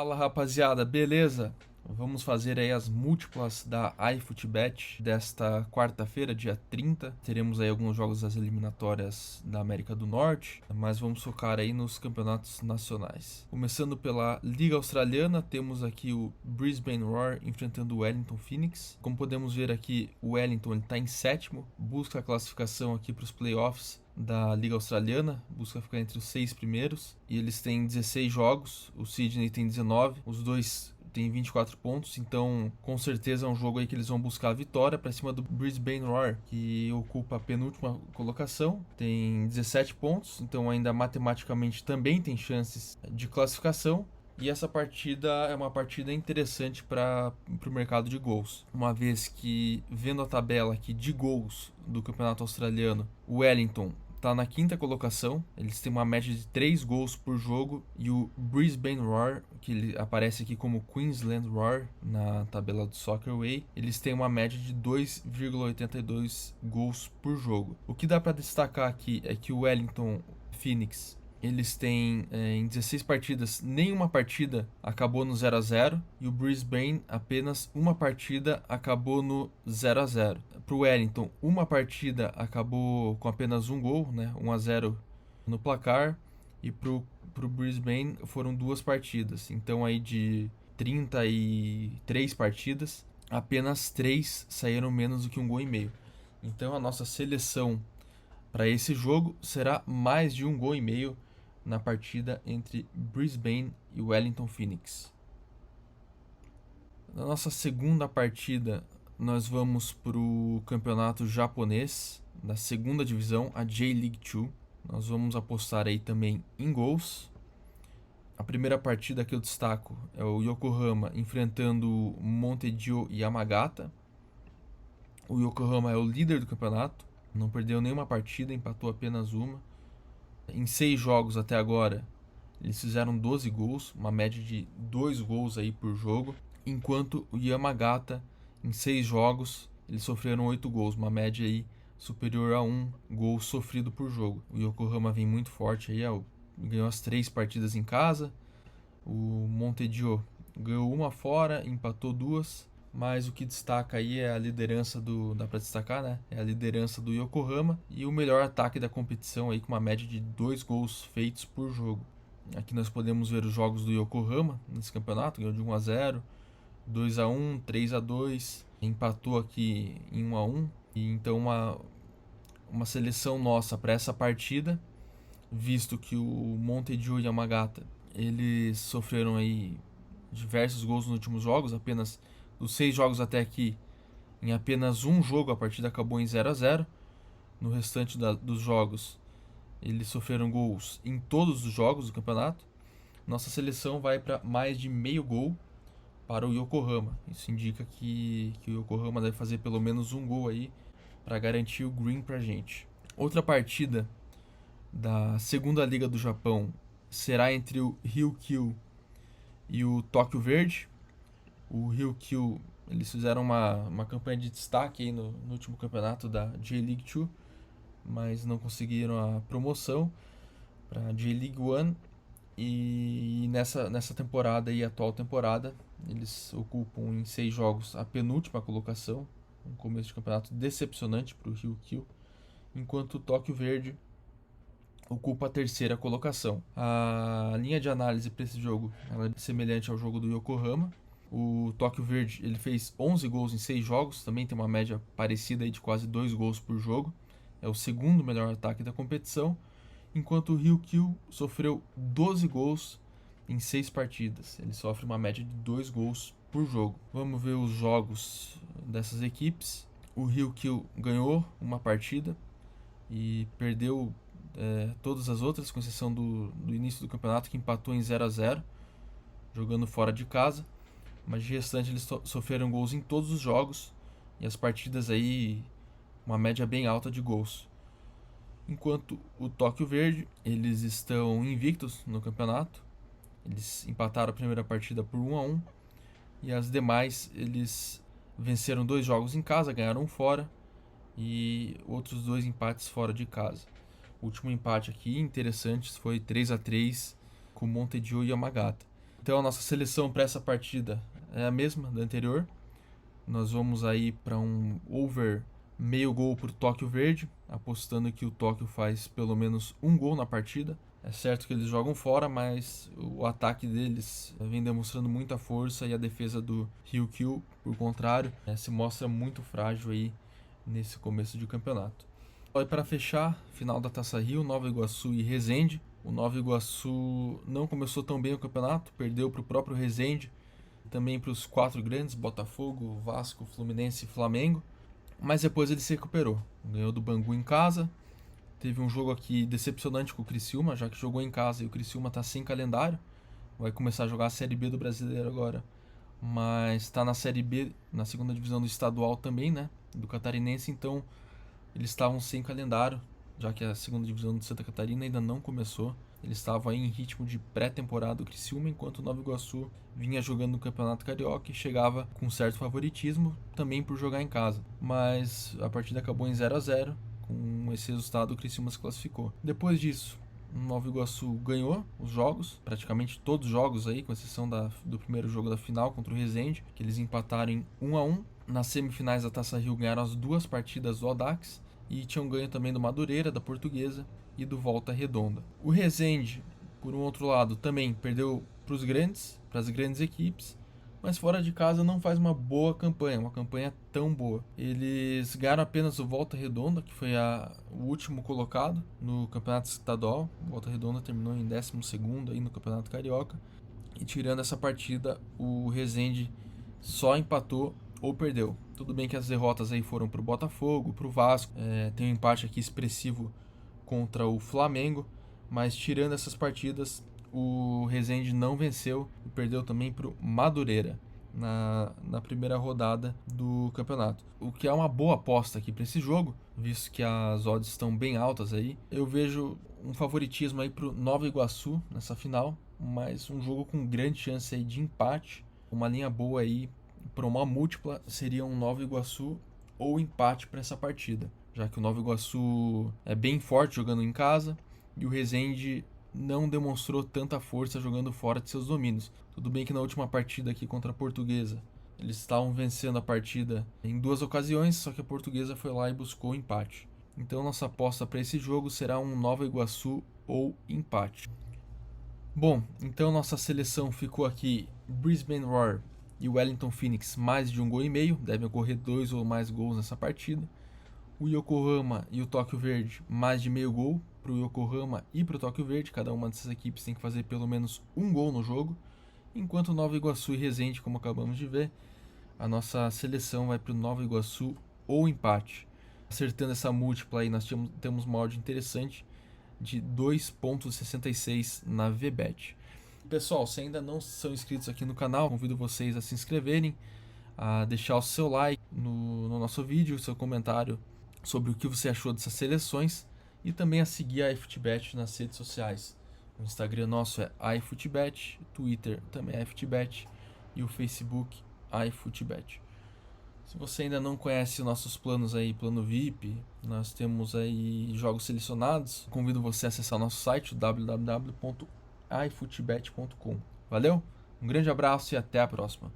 Fala rapaziada, beleza? Vamos fazer aí as múltiplas da iFootBet desta quarta-feira, dia 30. Teremos aí alguns jogos das eliminatórias da América do Norte, mas vamos focar aí nos campeonatos nacionais. Começando pela Liga Australiana, temos aqui o Brisbane Roar enfrentando o Wellington Phoenix. Como podemos ver aqui, o Wellington está em sétimo, busca a classificação aqui para os playoffs da Liga Australiana, busca ficar entre os 6 primeiros, e eles têm 16 jogos, o Sydney tem 19, os dois têm 24 pontos, então com certeza é um jogo aí que eles vão buscar a vitória para cima do Brisbane Roar, que ocupa a penúltima colocação, tem 17 pontos, então ainda matematicamente também tem chances de classificação. E essa partida é uma partida interessante para o mercado de gols, uma vez que, vendo a tabela aqui de gols do Campeonato Australiano, o Wellington está na quinta colocação, eles têm uma média de 3 gols por jogo, e o Brisbane Roar, que ele aparece aqui como Queensland Roar na tabela do Soccerway, eles têm uma média de 2,82 gols por jogo. O que dá para destacar aqui é que o Wellington Phoenix, eles têm em 16 partidas, nenhuma partida acabou no 0-0, e o Brisbane apenas uma partida acabou no 0-0. Para o Wellington, uma partida acabou com apenas um gol, né, 1-0 no placar, e para o Brisbane foram duas partidas. Então aí de 33 partidas, apenas 3 saíram menos do que um gol e meio. Então a nossa seleção para esse jogo será mais de um gol e meio na partida entre Brisbane e Wellington Phoenix. Na nossa segunda partida, nós vamos para o campeonato japonês da segunda divisão, a J-League 2. Nós vamos apostar aí também em gols. A primeira partida que eu destaco é o Yokohama enfrentando o Montedio Yamagata. O Yokohama é o líder do campeonato, não perdeu nenhuma partida, empatou apenas uma. Em 6 jogos até agora, eles fizeram 12 gols, uma média de 2 gols aí por jogo, enquanto o Yamagata, em 6 jogos, eles sofreram 8 gols, uma média aí superior a 1 gol sofrido por jogo. O Yokohama vem muito forte aí, ganhou as 3 partidas em casa, o Montedio ganhou uma fora, empatou 2, mas o que destaca aí é a liderança dá para destacar, né? É a liderança do Yokohama e o melhor ataque da competição aí, com uma média de 2 gols feitos por jogo. Aqui nós podemos ver os jogos do Yokohama nesse campeonato, ganhou de 1-0, 2-1, 3-2, empatou aqui em 1-1, e então uma seleção nossa para essa partida, visto que o Montedio Yamagata, eles sofreram aí diversos gols nos últimos jogos, apenas dos 6 jogos até aqui, em apenas um jogo a partida acabou em 0-0. No restante dos jogos, eles sofreram gols em todos os jogos do campeonato. Nossa seleção vai para mais de meio gol para o Yokohama. Isso indica que o Yokohama deve fazer pelo menos um gol aí para garantir o green para a gente. Outra partida da segunda liga do Japão será entre o Ryukyu e o Tóquio Verde. O Ryukyu, eles fizeram uma campanha de destaque aí no último campeonato da J-League 2, mas não conseguiram a promoção para a J-League 1. E nessa temporada e atual temporada, eles ocupam em 6 jogos a penúltima colocação, um começo de campeonato decepcionante para o Ryukyu, enquanto o Tóquio Verde ocupa a terceira colocação. A linha de análise para esse jogo ela é semelhante ao jogo do Yokohama. O Tóquio Verde ele fez 11 gols em 6 jogos, também tem uma média parecida aí de quase 2 gols por jogo. É o segundo melhor ataque da competição, enquanto o Ryukyu sofreu 12 gols em 6 partidas. Ele sofre uma média de 2 gols por jogo. Vamos ver os jogos dessas equipes. O Ryukyu ganhou uma partida e perdeu todas as outras, com exceção do início do campeonato, que empatou em 0-0, jogando fora de casa. Mas de restante eles sofreram gols em todos os jogos, e as partidas aí uma média bem alta de gols. Enquanto o Tóquio Verde, eles estão invictos no campeonato. Eles empataram a primeira partida por 1-1, e as demais eles venceram 2 jogos em casa, ganharam um fora e outros 2 empates fora de casa. O último empate aqui interessante foi 3-3 com o Montedio Yamagata. Então a nossa seleção para essa partida é a mesma da anterior. Nós vamos aí para um over meio gol para o Tóquio Verde, apostando que o Tóquio faz pelo menos um gol na partida. É certo que eles jogam fora, mas o ataque deles vem demonstrando muita força e a defesa do Ryukyu, por contrário, se mostra muito frágil aí nesse começo de campeonato. E para fechar, final da Taça Rio, Nova Iguaçu e Resende. O Nova Iguaçu não começou tão bem o campeonato, perdeu para o próprio Resende, também para os 4 grandes, Botafogo, Vasco, Fluminense e Flamengo. Mas depois ele se recuperou, ganhou do Bangu em casa. Teve um jogo aqui decepcionante com o Criciúma, já que jogou em casa e o Criciúma está sem calendário. Vai começar a jogar a Série B do Brasileiro agora. Mas está na Série B, na segunda divisão do estadual também, né? Do Catarinense, então eles estavam sem calendário, já que a segunda divisão de Santa Catarina ainda não começou. Eles estavam aí em ritmo de pré-temporada do Criciúma, enquanto o Nova Iguaçu vinha jogando no Campeonato Carioca e chegava com certo favoritismo, também por jogar em casa. Mas a partida acabou em 0-0. Com esse resultado, o Criciúma se classificou. Depois disso, o Nova Iguaçu ganhou os jogos, praticamente todos os jogos aí, com exceção do primeiro jogo da final contra o Resende, que eles empataram em 1-1. Nas semifinais da Taça Rio ganharam as 2 partidas do Audax e tinham ganho também do Madureira, da Portuguesa e do Volta Redonda. O Resende, por um outro lado, também perdeu para as grandes equipes, mas fora de casa não faz uma boa campanha, uma campanha tão boa. Eles ganharam apenas o Volta Redonda, que foi o último colocado no campeonato estadual. O Volta Redonda terminou em 12º aí no Campeonato Carioca. E tirando essa partida, o Resende só empatou ou perdeu. Tudo bem que as derrotas aí foram para o Botafogo, para o Vasco. Tem um empate aqui expressivo contra o Flamengo, mas tirando essas partidas, o Resende não venceu e perdeu também para o Madureira na primeira rodada do campeonato. O que é uma boa aposta aqui para esse jogo, visto que as odds estão bem altas aí. Eu vejo um favoritismo aí para o Nova Iguaçu nessa final, mas um jogo com grande chance aí de empate. Uma linha boa aí para uma múltipla seria um Nova Iguaçu ou empate para essa partida, já que o Nova Iguaçu é bem forte jogando em casa e o Resende não demonstrou tanta força jogando fora de seus domínios. Tudo bem que na última partida aqui contra a Portuguesa, eles estavam vencendo a partida em 2 ocasiões, só que a Portuguesa foi lá e buscou o empate. Então nossa aposta para esse jogo será um Nova Iguaçu ou empate. Bom, então nossa seleção ficou aqui: Brisbane Roar e Wellington Phoenix mais de 1,5 gols, devem ocorrer 2 ou mais gols nessa partida. O Yokohama e o Tóquio Verde mais de meio gol para o Yokohama e para o Tóquio Verde. Cada uma dessas equipes tem que fazer pelo menos um gol no jogo. Enquanto o Nova Iguaçu e Resende, como acabamos de ver, a nossa seleção vai para o Nova Iguaçu ou empate. Acertando essa múltipla aí, nós temos uma odd interessante de 2,66 na VBET. Pessoal, se ainda não são inscritos aqui no canal, convido vocês a se inscreverem, a deixar o seu like no nosso vídeo, o seu comentário sobre o que você achou dessas seleções e também a seguir a iFootbet nas redes sociais. O Instagram nosso é iFootbet, o Twitter também é iFootbet e o Facebook iFootbet. Se você ainda não conhece nossos planos aí, plano VIP, nós temos aí jogos selecionados. Convido você a acessar o nosso site www.ifootbet.com. Valeu? Um grande abraço e até a próxima.